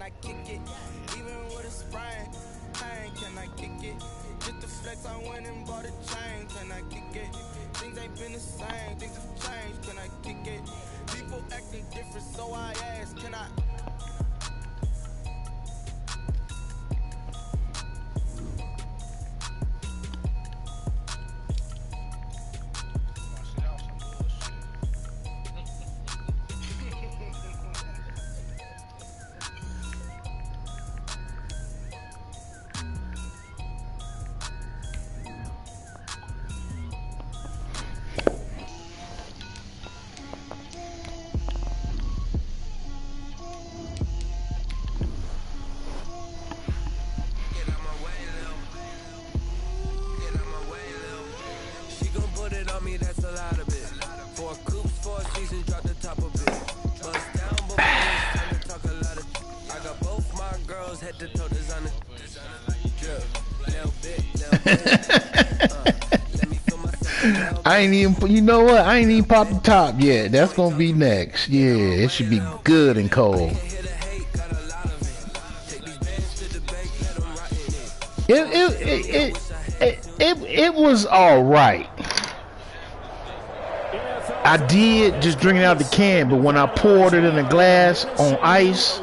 can I kick it? Even with a sprain, pain, can I kick it? Just the flex, I went and bought a chain, can I kick it? Things ain't been the same, things have changed, can I kick it? People acting different, so I ask, can I? I ain't even, you know what? I ain't even popped the top yet. That's gonna be next. Yeah, it should be good and cold. It was all right. I did just drink it out the can, but when I poured it in a glass on ice,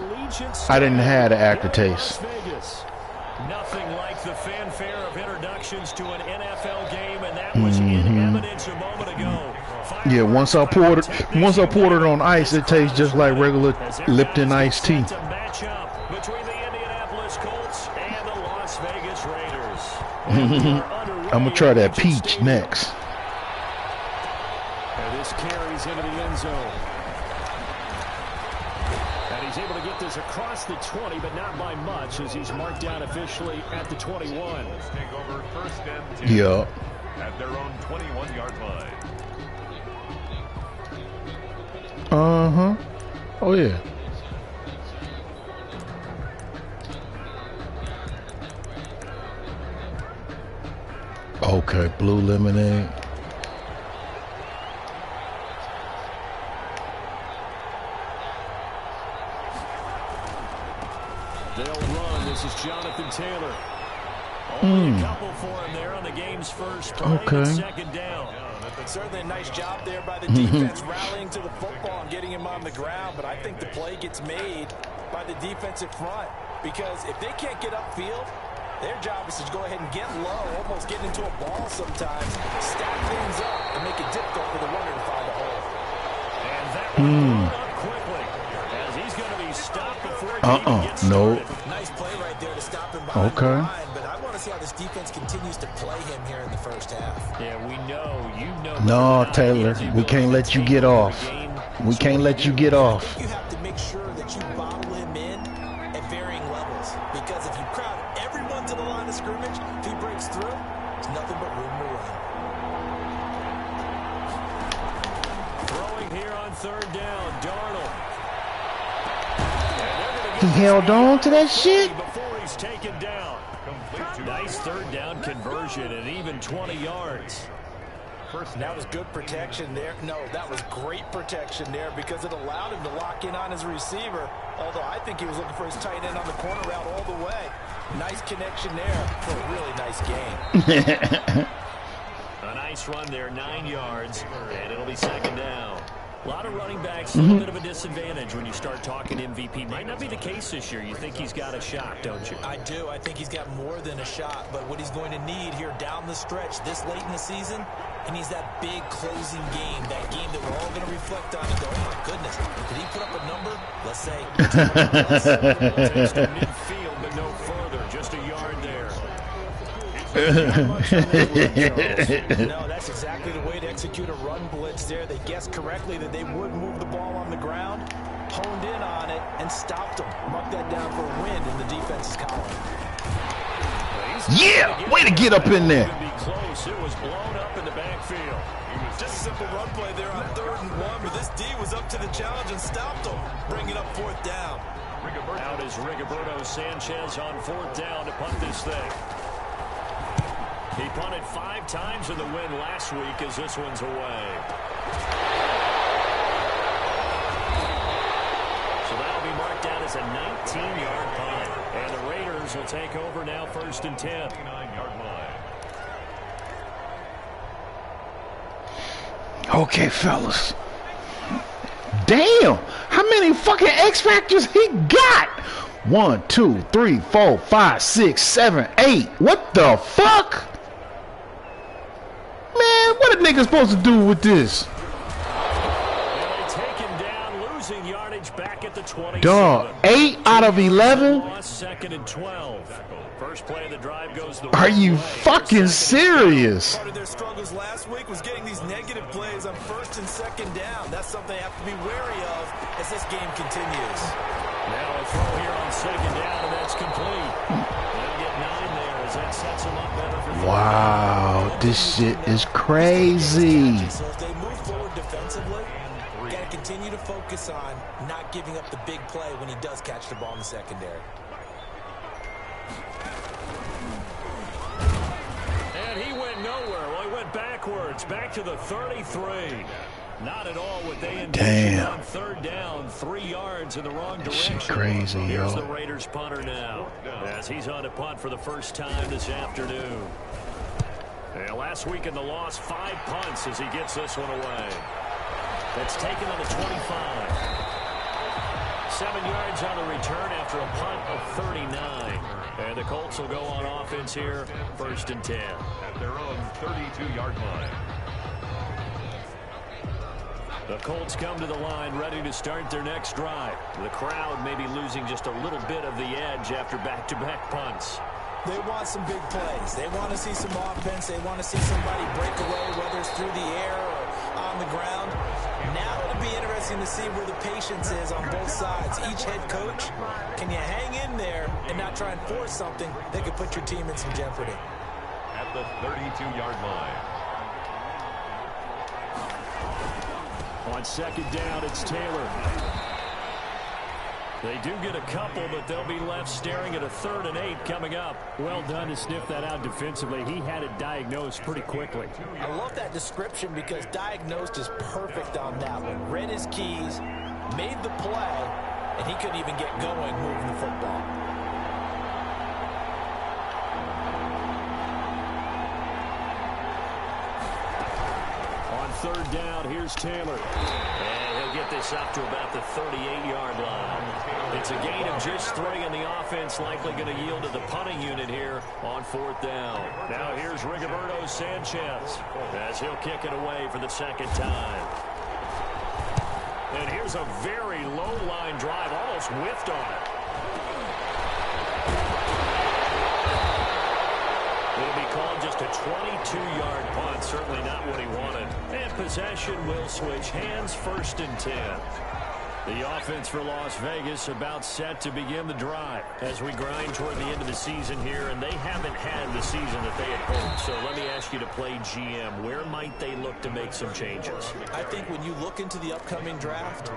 I didn't have the aftertaste. Nothing like the fanfare of introductions to an NFL game, and that was in evidence a moment ago. Yeah, once I poured it on ice, it tastes just like regular Lipton iced tea. Matchup between the Indianapolis Colts and the Las Vegas Raiders. I'm gonna try that peach next. And this carries into the end zone. And he's able to get this across the 20, but not by much, as he's marked down officially at the 21. Take over first and 10 Yeah. at their own 21-yard line. Oh yeah. Okay, blue lemonade. They'll run. This is Jonathan Taylor. Only a couple for him there on the game's first play. Okay. Second down. Certainly a nice job there by the defense rallying to the football and getting him on the ground, but I think the play gets made by the defensive front, because if they can't get upfield, their job is to go ahead and get low, almost get into a ball sometimes, stack things up, and make it difficult for the runner to find a hole. And that one blew up quickly, as he's going to be stopped before he even gets started. Nice play right there to stop him behind the line, but I want to see how this defense continues to play him here in the first half. Yeah, we know, you know. No, Taylor, we can't let you get off. We can't let you get off. You have to make sure that you bottle him in at varying levels, because if you crowd everyone to the line of scrimmage, if he breaks through, there's nothing but room to run. Throwing here on third down, Darnold. He held on to that shit. Before he's taken down. Nice third down conversion at even 20 yards. That was good protection there. No, that was great protection there, because it allowed him to lock in on his receiver, although I think he was looking for his tight end on the corner route all the way. Nice connection there for a really nice game. A nice run there, 9 yards, and it'll be second down. A lot of running backs, a little bit of a disadvantage when you start talking MVP. Might not be the case this year. You think he's got a shot, don't you? I do. I think he's got more than a shot, but what he's going to need here down the stretch this late in the season, he needs that big closing game, that game that we're all going to reflect on and go, oh my goodness, did he put up a number? Let's say. Takes to midfield, but no further, just a yard there. No, that's exactly the way to execute a run blitz there. They guessed correctly that they would move the ball on the ground, honed in on it, and stopped them. Mark that down for a win in the defense's column. Yeah, way to get up in there. It was blown up in the backfield. Just a simple run play there on 3rd and 1, but this D was up to the challenge and stopped them, bringing up 4th down. Out is Rigoberto Sanchez on 4th down to punt this thing. He punted 5 times in the win last week, as this one's away. So that'll be marked down is a 19-yard punt. And the Raiders will take over now, 1st and 10. 29-yard line. Okay, fellas. Damn! How many fucking X Factors he got? 1, 2, 3, 4, 5, 6, 7, 8. What the fuck? Man, what a nigga supposed to do with this? Losing yardage back at the 27. Dog, 8 out of 11? Lost 2nd and 12. First play of the drive goes the Are you fucking serious? Part of their struggles last week was getting these negative plays on 1st and 2nd down. That's something they have to be wary of as this game continues. Now a throw here on 2nd down, and that's complete. They'll get 9 there as that sets them up better for Wow, this shit is crazy. So if they move forward defensively, you got to continue to focus on not giving up the big play when he does catch the ball in the secondary. And he went nowhere. Well, he went backwards, back to the 33. Not at all what they intended on 3rd down, 3 yards in the wrong direction. Shit crazy, Here's yo. the Raiders punter now, as he's on to punt for the first time this afternoon. And last week in the loss, 5 punts as he gets this one away. That's taken on the 25. 7 yards on the return after a punt of 39. And the Colts will go on offense here, 1st and 10. At their own 32-yard line. The Colts come to the line ready to start their next drive. The crowd may be losing just a little bit of the edge after back-to-back punts. They want some big plays. They want to see some offense. They want to see somebody break away, whether it's through the air or on the ground. Now it'll be interesting to see where the patience is on both sides. Each head coach, can you hang in there and not try and force something that could put your team in some jeopardy? At the 32-yard line. On 2nd down, it's Taylor. They do get a couple, but they'll be left staring at a 3rd and 8 coming up. Well done to sniff that out defensively. He had it diagnosed pretty quickly. I love that description because diagnosed is perfect on that one. Read his keys, made the play, and he couldn't even get going moving the football. On 3rd down, here's Taylor. And he'll get this up to about the 38-yard line. It's a gain of just 3, and the offense likely going to yield to the punting unit here on 4th down. Now here's Rigoberto Sanchez as he'll kick it away for the 2nd time. And here's a very low-line drive, almost whiffed on it. It'll be called just a 22-yard punt, certainly not what he wanted. And possession will switch hands, 1st and 10. The offense for Las Vegas about set to begin the drive as we grind toward the end of the season here, and they haven't had the season that they had hoped. So let me ask you to play GM. Where might they look to make some changes? I think when you look into the upcoming draft,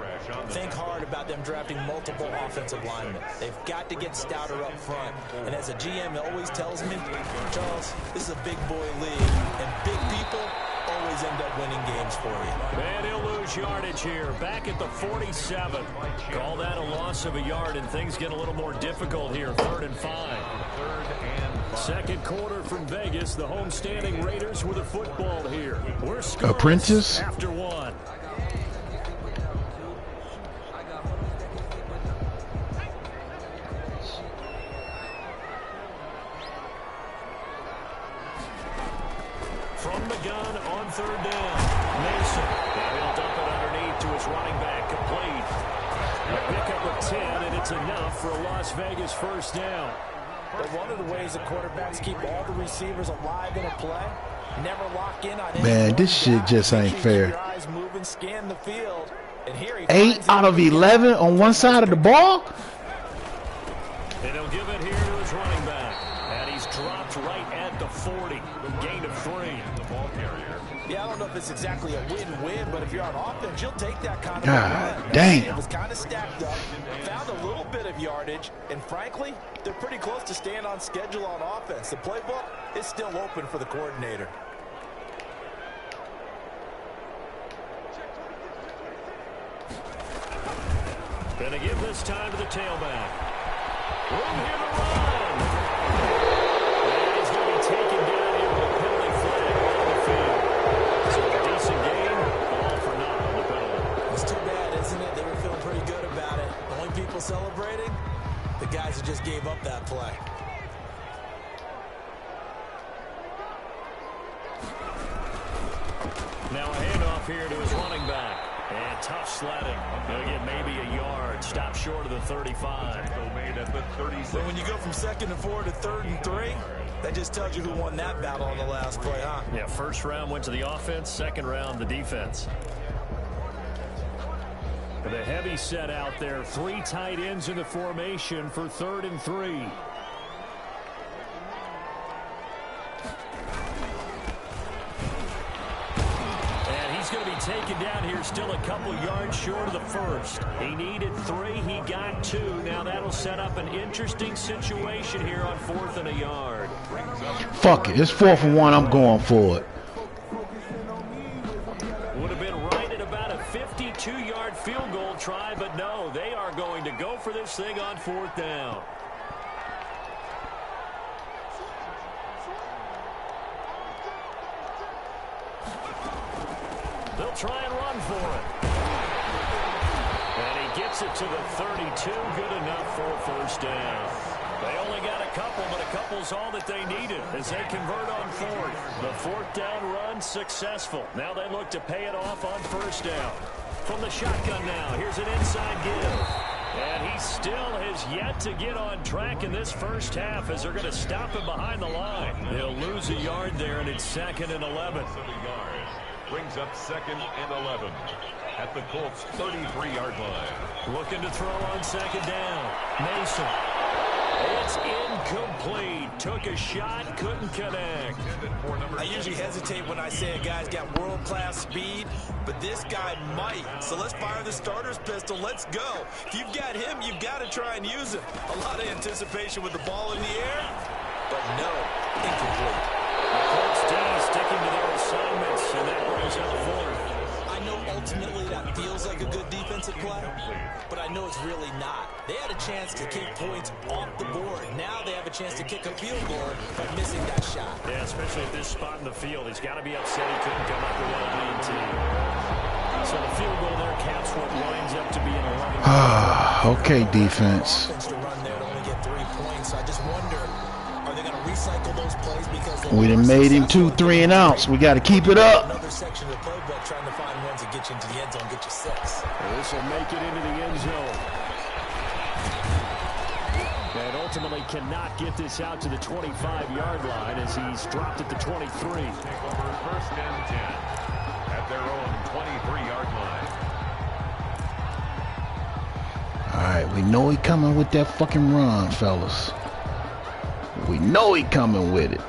think hard about them drafting multiple offensive linemen. They've got to get stouter up front. And as a GM always tells me, Charles, this is a big boy league, and big people always end up winning games for you. And he'll lose yardage here, back at the 47. Call that a loss of a yard, and things get a little more difficult here, 3rd and 5. 2nd quarter from Vegas, the homestanding Raiders with a football here. We're scoreless Apprentice after 1. From the gun on 3rd down. Mason. Now he'll dump it underneath to his running back, complete. A pickup of 10, and it's enough for a Las Vegas 1st down. But one of the ways the quarterbacks keep all the receivers alive in a play, never lock in on Man, this shit just ain't fair. your eyes moving, scan the field, and here he 8 out of 11 on one side of the ball? And he'll give it here to his running back. And he's dropped right at the 40. Gain of 3. The ball carrier. Yeah, I don't know if it's exactly a win-win, but if you're on offense, you'll take that kind of God run. damn. It was kind of stacked up, found a little bit of yardage, and frankly, they're pretty close to staying on schedule on offense. The playbook is still open for the coordinator. Gonna give this time to the tailback. Room here to run. And he's going to be taken down here with a penalty flag on the field. So a decent game, all for naught on the penalty. It's too bad, isn't it? They were feeling pretty good about it. The only people celebrating, the guys who just gave up that play. Now a handoff here to his running back. And tough sledding. He'll get maybe a yard. Stop short of the 35. Made at the 36. So when you go from 2nd and 4 to 3rd and 3, that just tells you who won that battle on the last play, huh? Yeah, first round went to the offense, second round the defense. With a heavy set out there, 3 tight ends in the formation for 3rd and 3. Going to be taken down here, still a couple yards short of the first. He needed 3, he got 2. Now that'll set up an interesting situation here on 4th and a yard. Fuck it, it's 4th and 1. I'm going for it. Would have been right at about a 52-yard field goal try, but no, they are going to go for this thing on 4th down. They'll try and run for it. And he gets it to the 32. Good enough for a first down. They only got a couple, but a couple's all that they needed as they convert on 4th. The 4th down run successful. Now they look to pay it off on first down. From the shotgun now, here's an inside give. And he still has yet to get on track in this first half as they're going to stop him behind the line. They'll lose a yard there, and it's 2nd and 11. Brings up 2nd and 11 at the Colts 33-yard line. Looking to throw on 2nd down. Mason. It's incomplete. Took a shot, couldn't connect. I usually hesitate when I say a guy's got world-class speed, but this guy might. So let's fire the starter's pistol. Let's go. If you've got him, you've got to try and use him. A lot of anticipation with the ball in the air, but no, incomplete. The Colts D sticking to their assignments, and that brings up 4th. I know ultimately that feels like a good defensive play, but I know it's really not. They had a chance to kick points off the board. Now they have a chance to kick a field goal by missing that shot. Yeah, especially at this spot in the field. He's got to be upset he couldn't come up with one lead team. So the field goal there caps what winds up to be an 11. Okay, defense. To run there to only get 3 points. I just wonder, are they going to recycle those plays because We done made him 2 3 and outs. We got to keep it up. Another section of the playbook trying to find ones that get you into the end zone, get you 6. This will make it into the end zone. And ultimately cannot get this out to the 25-yard line as he's dropped at the 23. Take over 1st and 10 at their own 23-yard line. All right, we know he coming with that fucking run, fellas. We know he coming with it.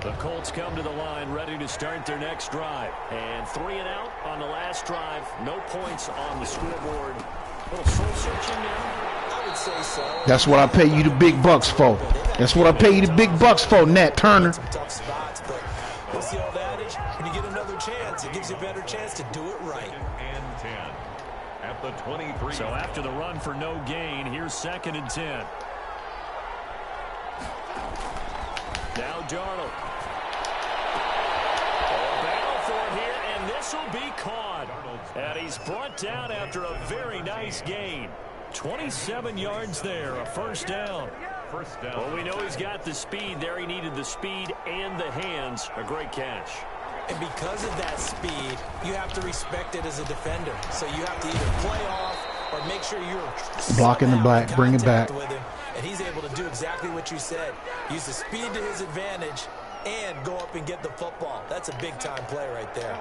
The Colts come to the line ready to start their next drive. And 3 and out on the last drive. No points on the scoreboard. A little soul searching now. I would say so. That's what I pay you the big bucks for. That's what I pay you the big bucks for, Nat Turner. Some tough spots, but what's the old adage? When you get another chance, it gives you a better chance to do it right. And 10 at the 23. So after the run for no gain, here's 2nd and 10. Now Darnold. A battle for it here, and this will be caught. And he's brought down after a very nice gain. 27 yards there, a first down. First down. Well, we know he's got the speed there. He needed the speed and the hands. A great catch. And because of that speed, you have to respect it as a defender. So you have to either play off or make sure you're blocking the black, bring it back. With him, and he's able to do exactly what you said. Use the speed to his advantage and go up and get the football. That's a big-time play right there.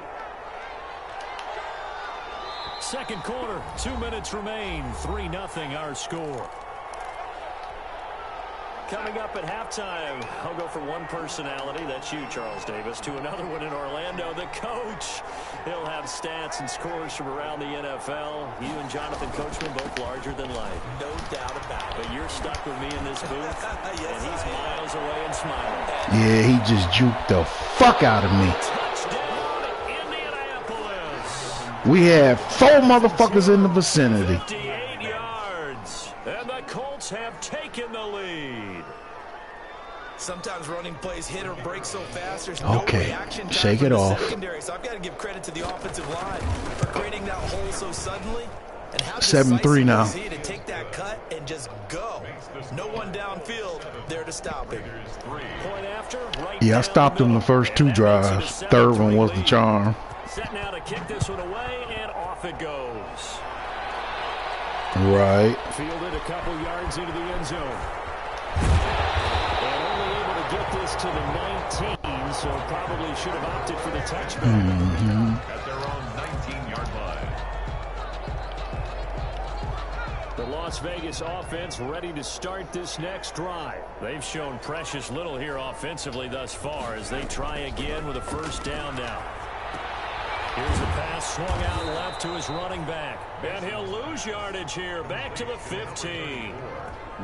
Second quarter, 2 minutes remain. 3-0 our score. Coming up at halftime, I'll go for one personality. That's you, Charles Davis. To another one in Orlando, the coach. He'll have stats and scores from around the NFL. You and Jonathan Coachman both larger than life. No doubt about it. But you're stuck with me in this booth, Yes, and he's miles away and smiling. Yeah, he just juked the fuck out of me. Touchdown, Indianapolis. We have 4 motherfuckers in the vicinity. 58 yards, and the Colts have taken the lead. Sometimes running plays hit or break so fast, there's no Okay, reaction time shake from it the off. secondary. So I've got to give credit to the offensive line for creating that hole so suddenly. And how 7-3 now. decisive was he to take that cut and just go? No one downfield there to stop him. Point after, right Yeah, I down stopped the him the middle. first 2 That makes it a drives. 7-3 Third one was the lead. charm. Set now to kick this one away, and off it goes. Right. Fielded a couple yards into the end zone. And only able to get this to the 19, so probably should have opted for the touchback. At their own 19-yard line. The Las Vegas offense ready to start this next drive. They've shown precious little here offensively thus far as they try again with a first down now. Here's a pass swung out left to his running back. And he'll lose yardage here. Back to the 15.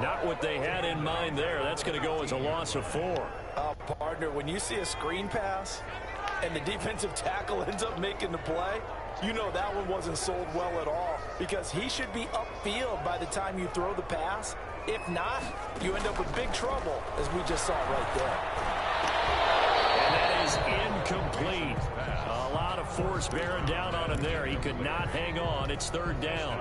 Not what they had in mind there. That's going to go as a loss of 4. Partner, when you see a screen pass and the defensive tackle ends up making the play, you know that one wasn't sold well at all, because he should be upfield by the time you throw the pass. If not, you end up with big trouble, as we just saw right there. And that is incomplete. A lot of force bearing down on him there. He could not hang on. It's third down.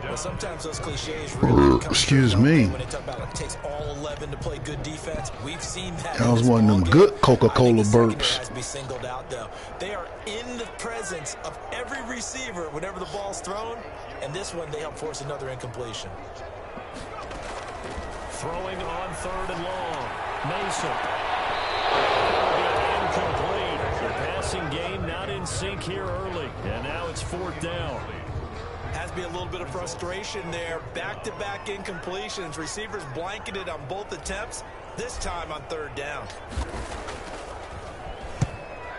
Well, sometimes those cliches really come Excuse true, me. when they talk about it takes all 11 to play good defense. We've seen that. That was in this one of them ball good game. Coca-Cola I think the secondary burps. has to be singled out, though. They are in the presence of every receiver whenever the ball's thrown, and this one they help force another incompletion. Throwing on third and long. Mason. Incomplete. The passing game not in sync here early. And now it's fourth down. Has to be a little bit of frustration there. Back-to-back incompletions. Receivers blanketed on both attempts, this time on third down.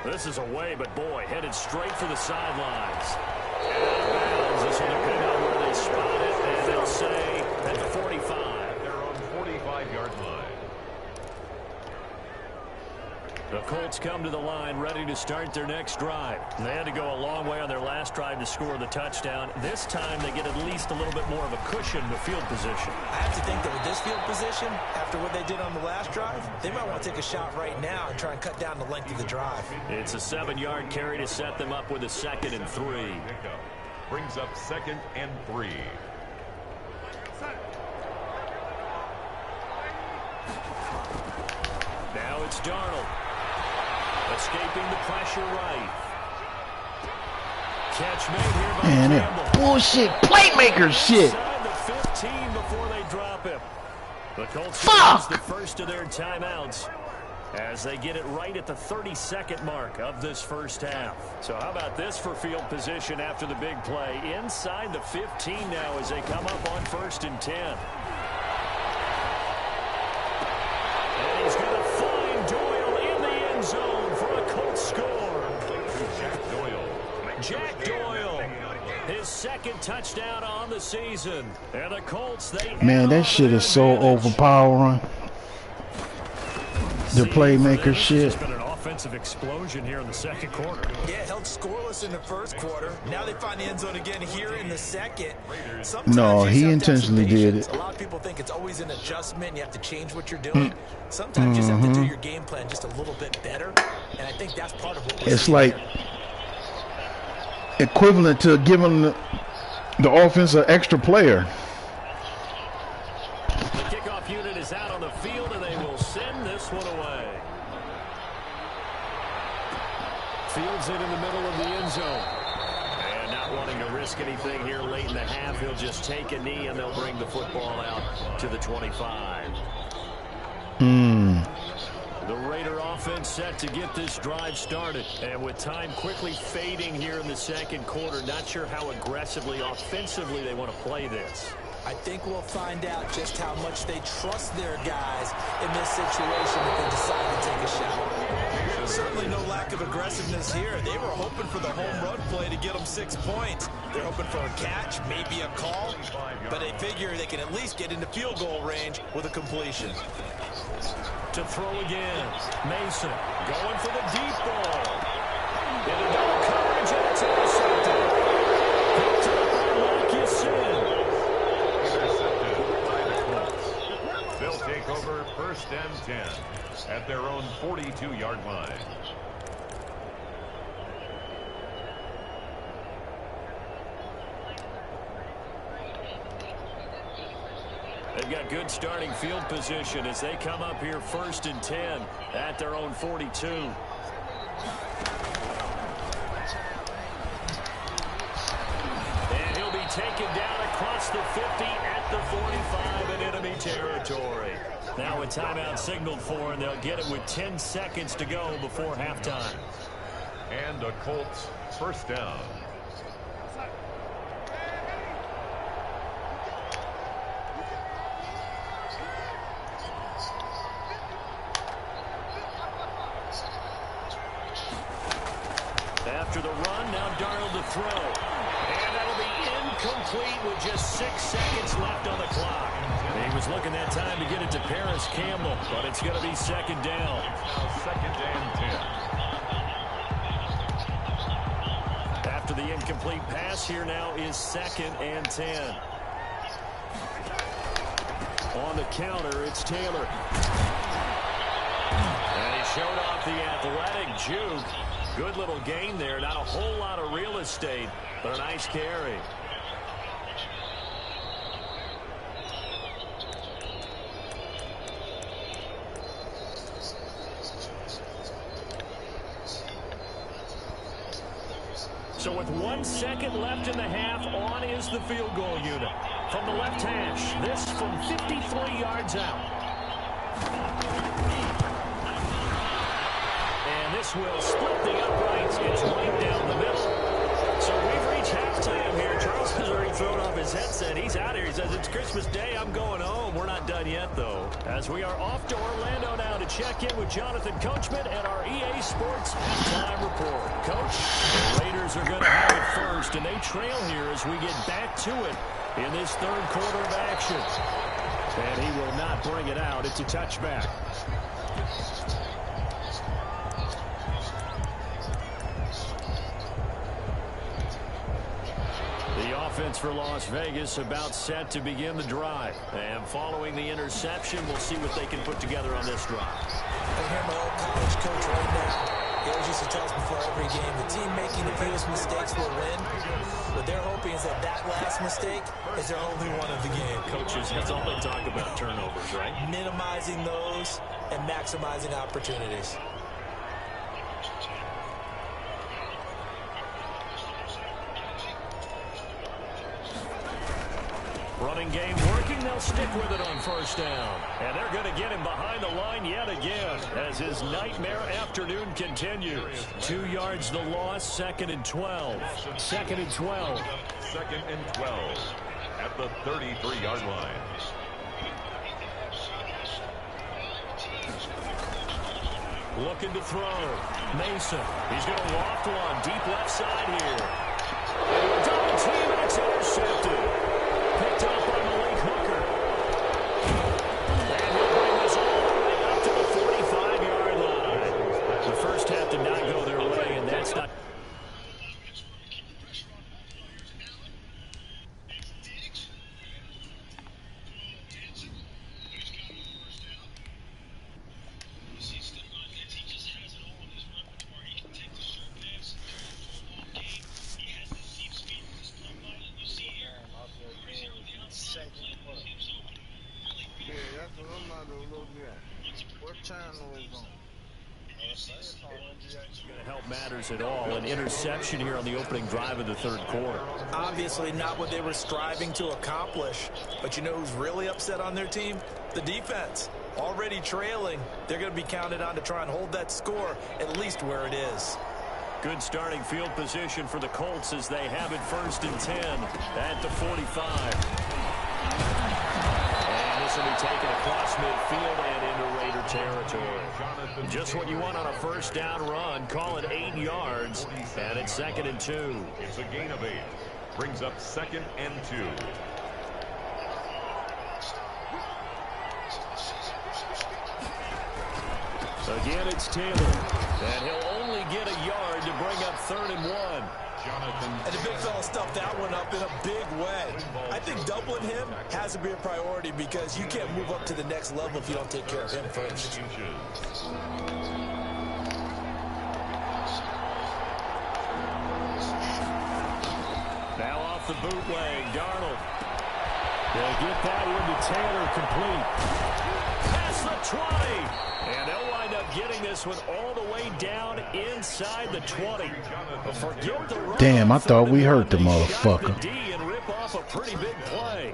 This is away, but boy, headed straight for the sidelines. And out of bounds. This will depend on where they spot it. And they'll say at the 45. Their own 45-yard line. The Colts come to the line ready to start their next drive. They had to go a long way on their last drive to score the touchdown. This time they get at least a little bit more of a cushion with field position. I have to think that with this field position, after what they did on the last drive, they might want to take a shot right now and try and cut down the length of the drive. It's a 7-yard carry to set them up with a 2nd and 3. Brings up 2nd and 3. Now it's Darnold. Escaping the pressure right. Catch made here by Man, Campbell. that bullshit playmaker shit. Inside the 15 before they drop him. The Colts Fuck! use the first of their timeouts as they get it right at the 32nd mark of this first half. So how about this for field position after the big play? Inside the 15 now as they come up on 1st and 10. And he's going to find Doyle in the end zone for a Colts score. Jack Doyle, his 2nd touchdown on the season. And the Colts, Man, that shit is so overpowering. The playmaker shit. It's been an offensive explosion here in the 2nd quarter. Yeah, held scoreless in the 1st quarter. Now they find the end zone again here in the 2nd. Sometimes No, you he just have to have intentionally some did patience. it. A lot of people think it's always an adjustment. You have to change what you're doing. Sometimes you just have to do your game plan just a little bit better. And I think that's part of what we're It's seeing like here. equivalent to giving the offense an extra player. The kickoff unit is out on the field, and they will send this one away. Fields it in the middle of the end zone. And not wanting to risk anything here late in the half, he'll just take a knee, and they'll bring the football out to the 25. The Raider offense set to get this drive started. And with time quickly fading here in the 2nd quarter, not sure how aggressively, offensively they want to play this. I think we'll find out just how much they trust their guys in this situation if they decide to take a shot. Certainly no lack of aggressiveness here. They were hoping for the home run play to get them 6 points. They're hoping for a catch, maybe a call, but they figure they can at least get into field goal range with a completion. To throw again. Mason going for the deep ball. Into double coverage, and it's intercepted. first and 10 at their own 42-yard line. They've got good starting field position as they come up here first and 10 at their own 42. And he'll be taken down across the 50 at the 45 in enemy territory. Now a timeout signaled for, and they'll get it with 10 seconds to go before halftime. And a Colts first down. After the run, now Darnold to throw. And that'll be incomplete with just 6 seconds left on the clock. He was looking that time to get it to Paris Campbell, but it's going to be second down. Now second and 10. After the incomplete pass, here now is second and 10. On the counter, it's Taylor. And he showed off the athletic juke. Good little gain there. Not a whole lot of real estate, but a nice carry. So with 1 second left in the half, on is the field goal unit. From the left hash, this from 53 yards out. And this will split the uprights. It's right down the middle. So we've reached halftime here. Charles has already thrown off his headset. He's out here. He says, it's Christmas Day. I'm going home. We're not done yet, though. As we are off to Orlando now to check in with Jonathan Coachman and our EA Sports halftime report. Coach, the Raiders are going to have it first, and they trail here as we get back to it in this third quarter of action. And he will not bring it out. It's a touchback. The offense for Las Vegas about set to begin the drive. And following the interception, we'll see what they can put together on this drive. I hear my old college coach right now. He always used to tell us before every game, the team making the fewest mistakes will win. What they're hoping is that that last mistake is their only one of the game. Coaches, that's all they talk about, turnovers, right? Minimizing those and maximizing opportunities. Running game working. They'll stick with it on first down. And they're going to get him behind the line yet again as his nightmare afternoon continues. 2 yards the loss, second and 12. Second and 12. Second and 12 at the 33-yard line. Looking to throw. Mason. He's going to loft one. Deep left side here. Double team, and it's intercepted. Picked up by Malik Hooker. And he'll bring this all the way up to the 45-yard line. The first half did not go their way, and that's not... help matters at all. An interception here on the opening drive of the third quarter. Obviously not what they were striving to accomplish. But you know who's really upset on their team? The defense. Already trailing. They're going to be counted on to try and hold that score at least where it is. Good starting field position for the Colts as they have it first and 10 at the 45. And this will be taken across midfield and into Raider territory. Just what you want on a first down run. Call it 8 yards, and it's second and 2. It's a gain of 8. Brings up second and 2. Again, it's Taylor. And he'll only get a yard to bring up third and 1. And the big fella stuffed that one up in a big way. I think doubling him has to be a priority because you can't move up to the next level if you don't take care of him first. Now off the bootleg, Darnold. They'll get that one to Taylor, complete. Past the 20. And they'll wind up getting this one all the way down inside the 20. Forget the run. Damn, I thought we hurt the motherfucker. The D and rip off a pretty big play.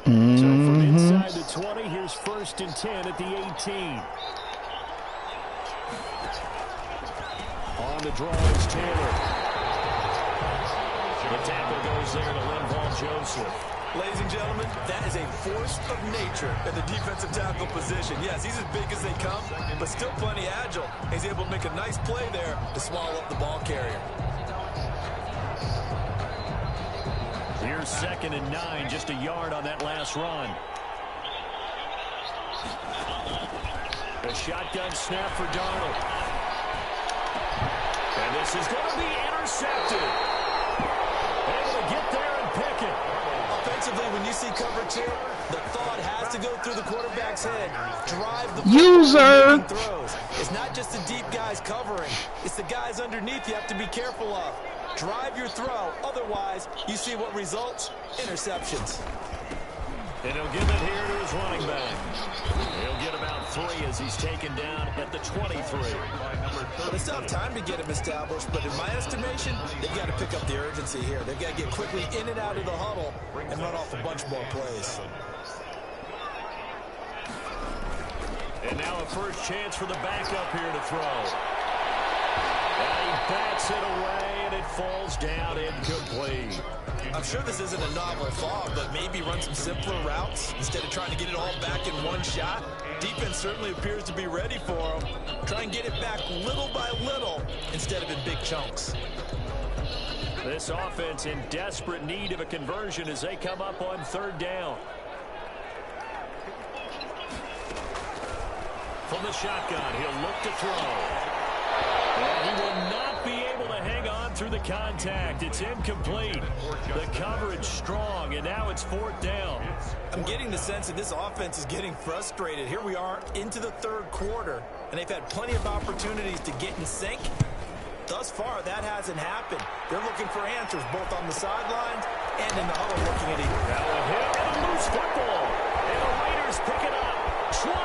So from inside the 20, here's 1st and 10 at the 18. On the draw is Taylor. The tackle goes there to Linval Joseph. Ladies and gentlemen, that is a force of nature in the defensive tackle position. Yes, he's as big as they come, but still plenty agile. He's able to make a nice play there to swallow up the ball carrier. Here's 2nd and 9, just a yard on that last run. A shotgun snap for Darnold. And this is going to be intercepted. Able to get there and pick it. Offensively, when you see coverage here, the thought has to go through the quarterback's head. Drive the user throws. It's not just the deep guys covering. It's the guys underneath you have to be careful of. Drive your throw. Otherwise, you see what results? Interceptions. And he'll give it here to his running back. He'll get about 3 as he's taken down at the 23. They still have time to get him established, but in my estimation, they've got to pick up the urgency here. They've got to get quickly in and out of the huddle and run off a bunch more plays. And now a first chance for the backup here to throw. And he bats it away, and it falls down incomplete. I'm sure this isn't a novel thought, but maybe run some simpler routes instead of trying to get it all back in one shot. Defense certainly appears to be ready for him. Try and get it back little by little instead of in big chunks. This offense in desperate need of a conversion as they come up on 3rd down. From the shotgun, he'll look to throw. And he will not be able to hang on through the contact. It's incomplete. The coverage strong, and now it's 4th down. I'm getting the sense that this offense is getting frustrated. Here we are into the 3rd quarter, and they've had plenty of opportunities to get in sync. Thus far, that hasn't happened. They're looking for answers both on the sidelines and in the huddle looking at either. Now a hit and a loose football. And the Raiders pick it up. 20.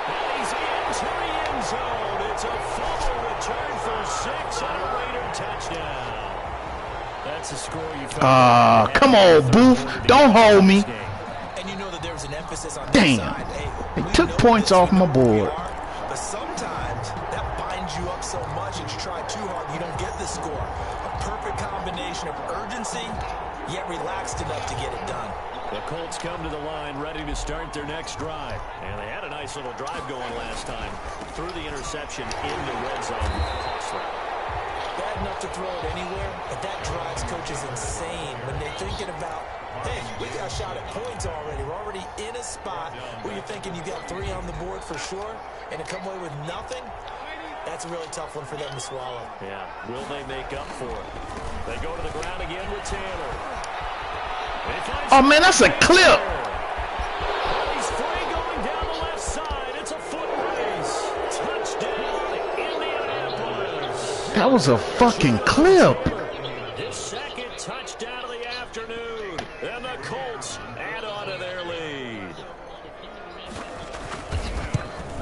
And he's into the end zone. It's a fumble return for 6 and a Raider touchdown. That's a score you found. come on, Booth. Don't hold me. And you know that there was an emphasis on Damn. side. Hey, They took points off my board. But sometimes that binds you up so much that you try too hard, you don't get the score. A perfect combination of urgency, yet relaxed enough to get it done. The Colts come to the line ready to start their next drive. And they had a nice little drive going last time. Through the interception in the red zone. Costly. Bad enough to throw it anywhere, but that drives coaches insane when they're thinking about, hey, we got a shot at points already. We're already in a spot where you're thinking you got 3 on the board for sure, and to come away with nothing, that's a really tough one for them to swallow. Yeah, will they make up for it? They go to the ground again with Taylor. Oh, man, that's a clip. He's free going down the left side. It's a foot race. Touchdown, Indianapolis. That was a fucking clip. His 2nd touchdown of the afternoon. And the Colts add on to their lead.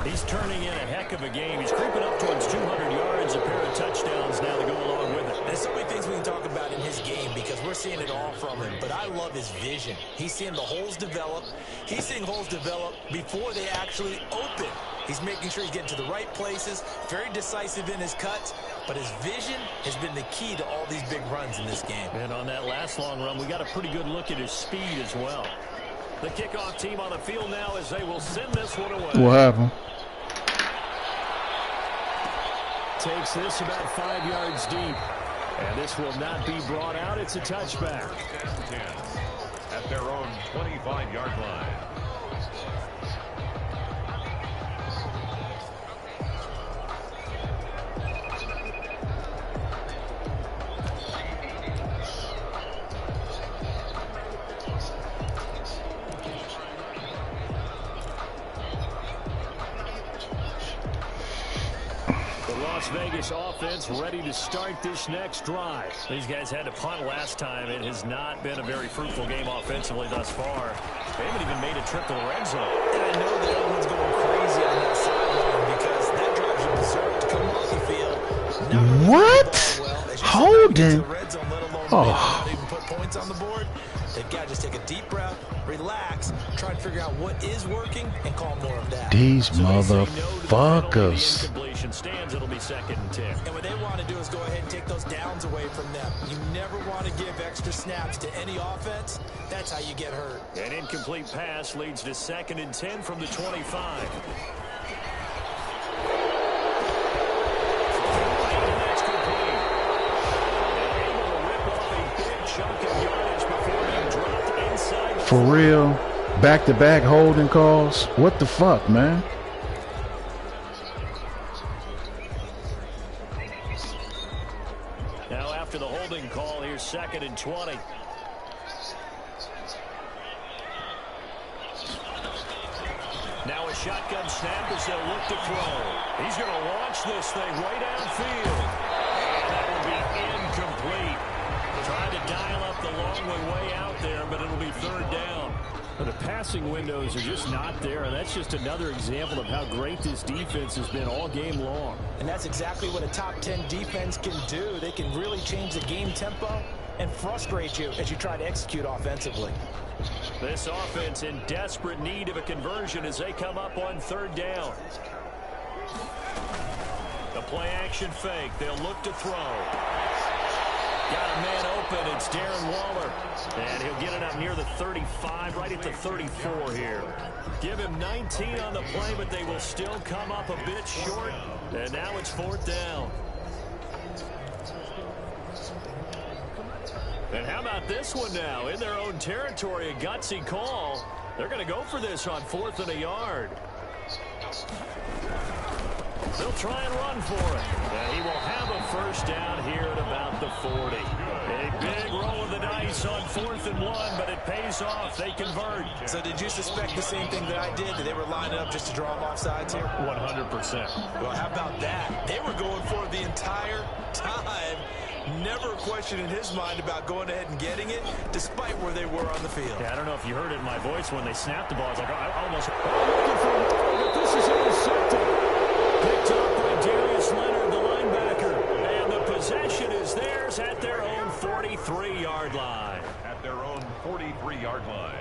He's turning in a heck of a game. He's creeping up towards 200 yards, a pair of touchdowns now to go along with it. There's so many things we can talk about in his game because we're seeing it all from him. But I love his vision. He's seeing the holes develop. He's seeing holes develop before they actually open. He's making sure he's getting to the right places, very decisive in his cuts. But his vision has been the key to all these big runs in this game. And on that last long run, we got a pretty good look at his speed as well. The kickoff team on the field now as they will send this one away. What happened? Takes this about 5 yards deep. And this will not be brought out. It's a touchback. At their own 25-yard line. Las Vegas offense ready to start this next drive. These guys had to punt last time. It has not been a very fruitful game offensively thus far. They haven't even made a trip to the red zone. And I know that everyone's going crazy on that sideline because that drives you berserk to come off the field. What? Holding? Oh. Not even put points on the board. They've got to just take a deep breath, relax, try to figure out what is working, and call more of that. These motherfuckers. It'll be 2nd and 10. And what they want to do is go ahead and take those downs away from them. You never want to give extra snaps to any offense. That's how you get hurt. An incomplete pass leads to 2nd and 10 from the 25. For real, back-to-back holding calls. What the fuck, man? Now after the holding call, here's 2nd and 20. Now a shotgun snap as they'll look to throw. He's going to launch this thing way downfield. And that will be incomplete. Trying to dial up the long way out there, but it'll be 3rd down. The passing windows are just not there, and that's just another example of how great this defense has been all game long. And that's exactly what a top 10 defense can do. They can really change the game tempo and frustrate you as you try to execute offensively. This offense in desperate need of a conversion as they come up on 3rd down. The play action fake. They'll look to throw. Got a man open. It's Darren Waller. And he'll get it up near the 35, right at the 34 here. Give him 19 on the play, but they will still come up a bit short. And now it's 4th down. And how about this one now? In their own territory, a gutsy call. They're going to go for this on 4th and a yard. They'll try and run for it. And he will have a 1st down here at about the 40. A big roll of the dice on 4th and 1, but it pays off. They convert. So did you suspect the same thing that I did? That they were lining up just to draw them off sides here? 100%. Well, how about that? They were going for it the entire time. Never a question in his mind about going ahead and getting it, despite where they were on the field. Yeah, I don't know if you heard it in my voice when they snapped the ball. I was like, I almost... Looking for more, but this is intercepted. Picked up by Darius Leonard, the linebacker. And the possession is theirs at their own 43-yard line. At their own 43-yard line.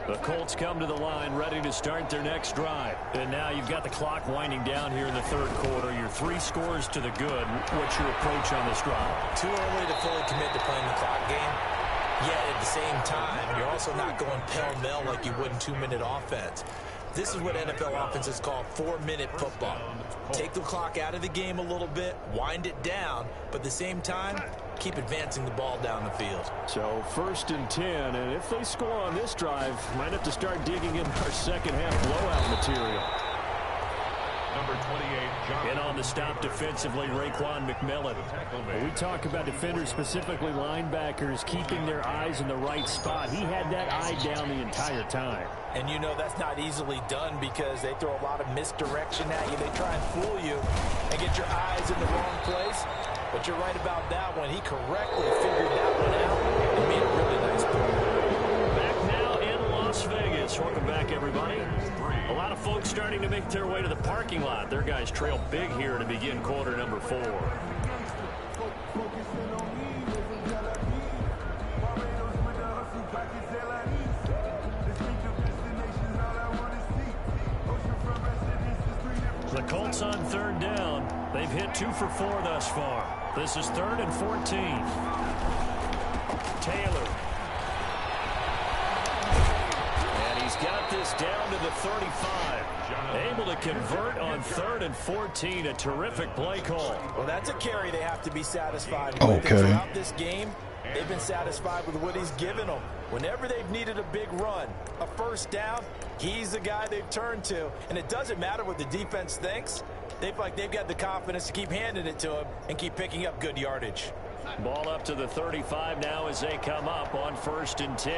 The Colts come to the line ready to start their next drive. And now you've got the clock winding down here in the 3rd quarter. You're 3 scores to the good. What's your approach on this drive? Too early to fully commit to playing the clock game. Yet at the same time, you're also not going pell-mell like you would in 2-minute offense. This is what NFL offenses call 4-minute football. Take the clock out of the game a little bit, wind it down, but at the same time, keep advancing the ball down the field. So 1st and 10, and if they score on this drive, might have to start digging in our second-half blowout material. Number 28, John. And on the stop defensively, Raekwon McMillan. We talk about defenders, specifically linebackers, keeping their eyes in the right spot. He had that eye down the entire time. And you know that's not easily done because they throw a lot of misdirection at you. They try and fool you and get your eyes in the wrong place. But you're right about that one. He correctly figured that one out and made a really nice play. Back now in Las Vegas. Welcome back, everybody. A lot of folks starting to make their way to the parking lot. Their guys trail big here to begin quarter number 4. The Colts on 3rd down. They've hit 2 for 4 thus far. This is 3rd and 14. Taylor. And he's got this down to the 35. Able to convert on 3rd and 14. A terrific play call. Well, that's a carry they have to be satisfied with. Okay. Throughout this game, they've been satisfied with what he's given them. Whenever they've needed a big run, a 1st down, he's the guy they've turned to. And it doesn't matter what the defense thinks. They feel like they've got the confidence to keep handing it to him and keep picking up good yardage. Ball up to the 35 now as they come up on 1st and 10.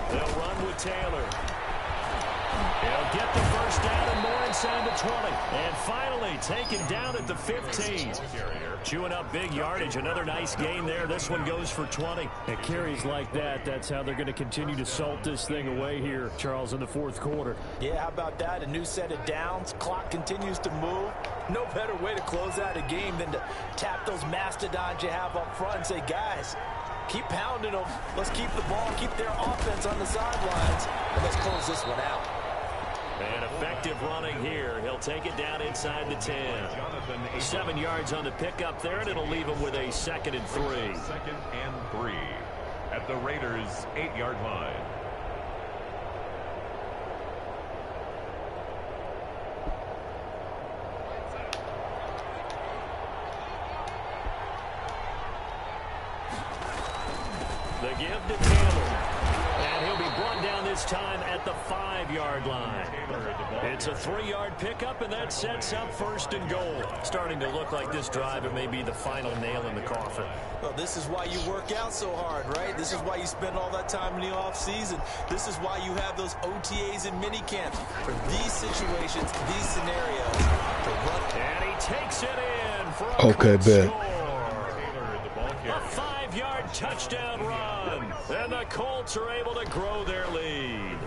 They'll run with Taylor. He'll get the first down and more inside the 20. And finally taken down at the 15. Chewing up big yardage. Another nice gain there. This one goes for 20. At carries like that, that's how they're going to continue to salt this thing away here, Charles, in the 4th quarter. Yeah, how about that? A new set of downs. Clock continues to move. No better way to close out a game than to tap those mastodons you have up front and say, guys, keep pounding them. Let's keep the ball, keep their offense on the sidelines, and let's close this one out. And effective running here. He'll take it down inside the 10. 7 yards on the pickup there, and it'll leave him with a 2nd and 3. 2nd and 3 at the Raiders' 8-yard line. The give to Taylor. And he'll be brought down this time at the 5-yard line. It's a 3-yard pickup, and that sets up 1st and goal. Starting to look like this drive, it may be the final nail in the coffin. Well, this is why you work out so hard, right? This is why you spend all that time in the offseason. This is why you have those OTAs and minicamps for these situations, these scenarios. And he takes it in for a Okay, bet. score. A 5-yard touchdown run. And the Colts are able to grow their lead.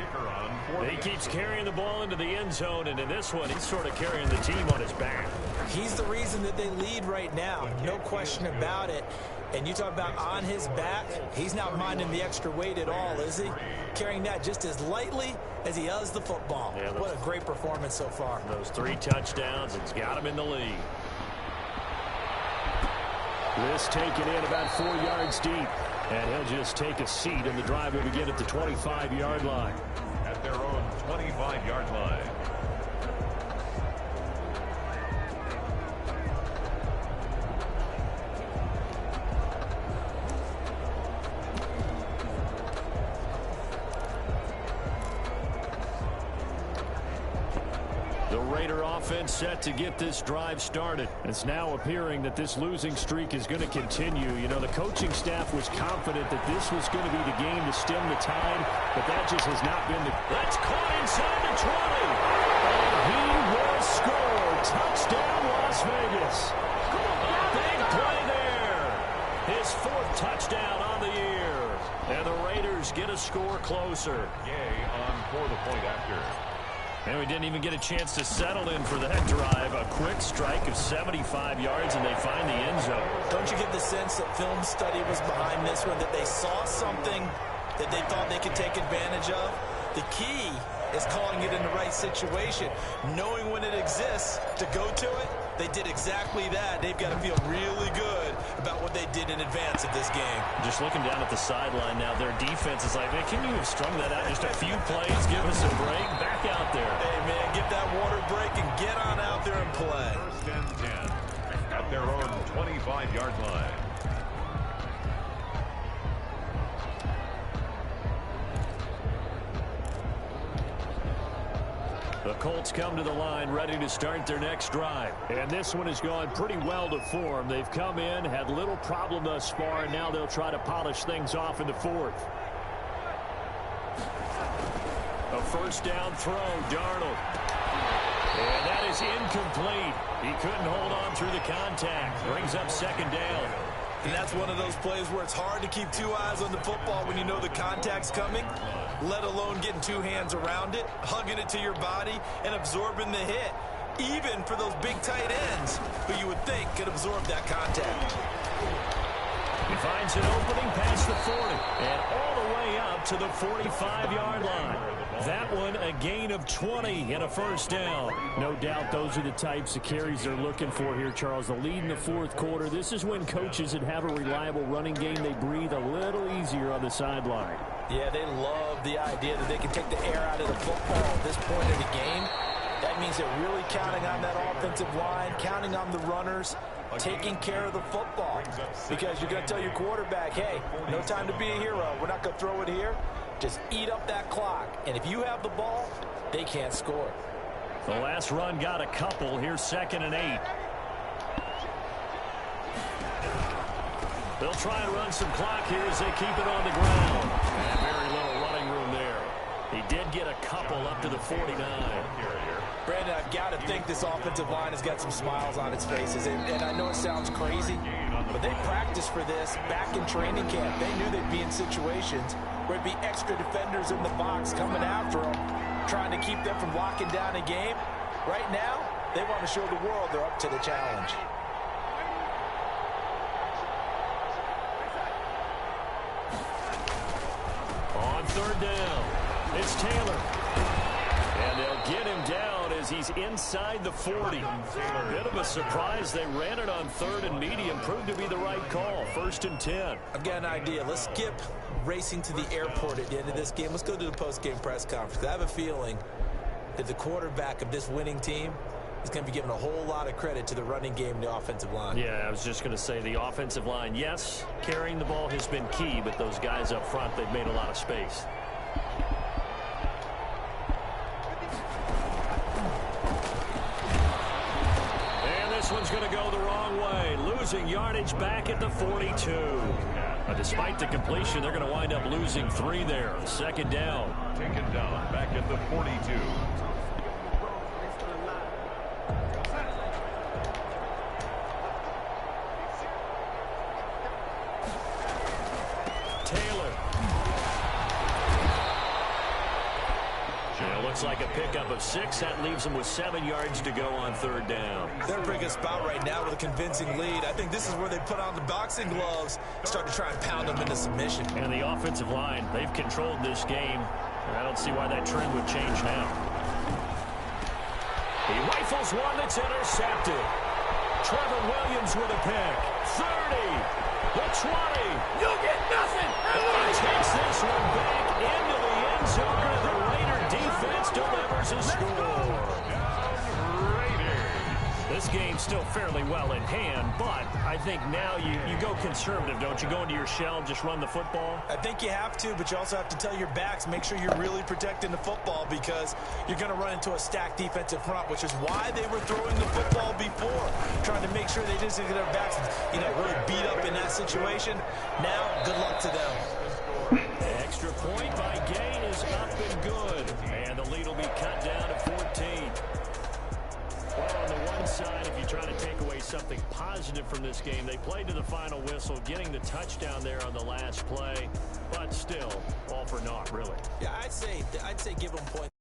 He keeps carrying the ball into the end zone, and in this one, he's sort of carrying the team on his back. He's the reason that they lead right now. No question about it. And you talk about on his back, he's not minding the extra weight at all, is he? Carrying that just as lightly as he does the football. Yeah, what a great performance so far. Those 3 touchdowns, it's got him in the lead. This taken in about 4 yards deep. And he'll just take a seat, and the drive will begin at the 25-yard line. At their own 25-yard line. The Raider offense set to get this drive started. It's now appearing that this losing streak is going to continue. You know, the coaching staff was confident that this was going to be the game to stem the tide, but that just has not been the... That's caught inside the 20. And he will score. Touchdown, Las Vegas. A big play there. His 4th touchdown on the year. And the Raiders get a score closer. Yay on for the point after. And we didn't even get a chance to settle in for that drive. A quick strike of 75 yards, and they find the end zone. Don't you get the sense that film study was behind this one, that they saw something that they thought they could take advantage of? The key is calling it in the right situation, knowing when it exists to go to it. They did exactly that. They've got to feel really good about what they did in advance of this game. Just looking down at the sideline now, their defense is like, man, can you have strung that out just a few plays? Give us a break. Back out there. Hey, man, get that water break and get on out there and play. 1st and 10 at their own 25-yard line. The Colts come to the line ready to start their next drive. And this one has gone pretty well to form. They've come in, had little problem thus far, and now they'll try to polish things off in the 4th. A 1st down throw, Darnold. And that is incomplete. He couldn't hold on through the contact. Brings up 2nd down. And that's one of those plays where it's hard to keep 2 eyes on the football when you know the contact's coming, let alone getting 2 hands around it, hugging it to your body, and absorbing the hit, even for those big tight ends who you would think could absorb that contact. He finds an opening past the 40 and all the way up to the 45-yard line. That one a gain of 20 and a 1st down. No doubt those are the types of carries they're looking for here, Charles. The lead in the 4th quarter. This is when coaches that have a reliable running game, they breathe a little easier on the sideline. Yeah, they love the idea that they can take the air out of the football at this point in the game. That means they're really counting on that offensive line, counting on the runners, taking care of the football. Because you're going to tell your quarterback, hey, no time to be a hero. We're not going to throw it here. Just eat up that clock. And if you have the ball, they can't score. The last run got a couple. Here's 2nd and 8. They'll try and run some clock here as they keep it on the ground. And very little running room there. He did get a couple up to the 49. Brandon, I've got to think this offensive line has got some smiles on its faces. And I know it sounds crazy, but they practiced for this back in training camp. They knew they'd be in situations where it'd be extra defenders in the box coming after them, trying to keep them from locking down a game. Right now, they want to show the world they're up to the challenge. On 3rd down, it's Taylor. And they'll get him down as he's inside the 40. A bit of a surprise. They ran it on 3rd and medium. Proved to be the right call. 1st and 10. I've got an idea. Let's skip racing to the airport at the end of this game. Let's go to the post-game press conference. I have a feeling that the quarterback of this winning team is going to be giving a whole lot of credit to the running game and the offensive line. Yeah, I was just going to say the offensive line, yes, carrying the ball has been key, but those guys up front, they've made a lot of space. And this one's going to go the wrong way, losing yardage back at the 42. Despite the completion, they're going to wind up losing 3 there. 2nd down. Taken down back at the 42. Looks like a pickup of 6. That leaves them with 7 yards to go on 3rd down. They're in a pretty good spot right now with a convincing lead. I think this is where they put on the boxing gloves and start to try and pound them into submission. And the offensive line, they've controlled this game. And I don't see why that trend would change now. He rifles one that's intercepted. Trevor Williams with a pick. 30. The 20. You'll get nothing. And he takes this one back into the end zone. The Raider defense delivers a score. This game's still fairly well in hand, but I think now you go conservative, don't you? Go into your shell and just run the football? I think you have to, but you also have to tell your backs, make sure you're really protecting the football because you're going to run into a stacked defensive front, which is why they were throwing the football before, trying to make sure they didn't get their backs, really beat up in that situation. Now, good luck to them. Extra point by Gay is up and good. And the lead will be cut down to 14. Well, on the one side, if you're trying to take away something positive from this game, they played to the final whistle, getting the touchdown there on the last play. But still, all for naught, really. Yeah, I'd say give them points.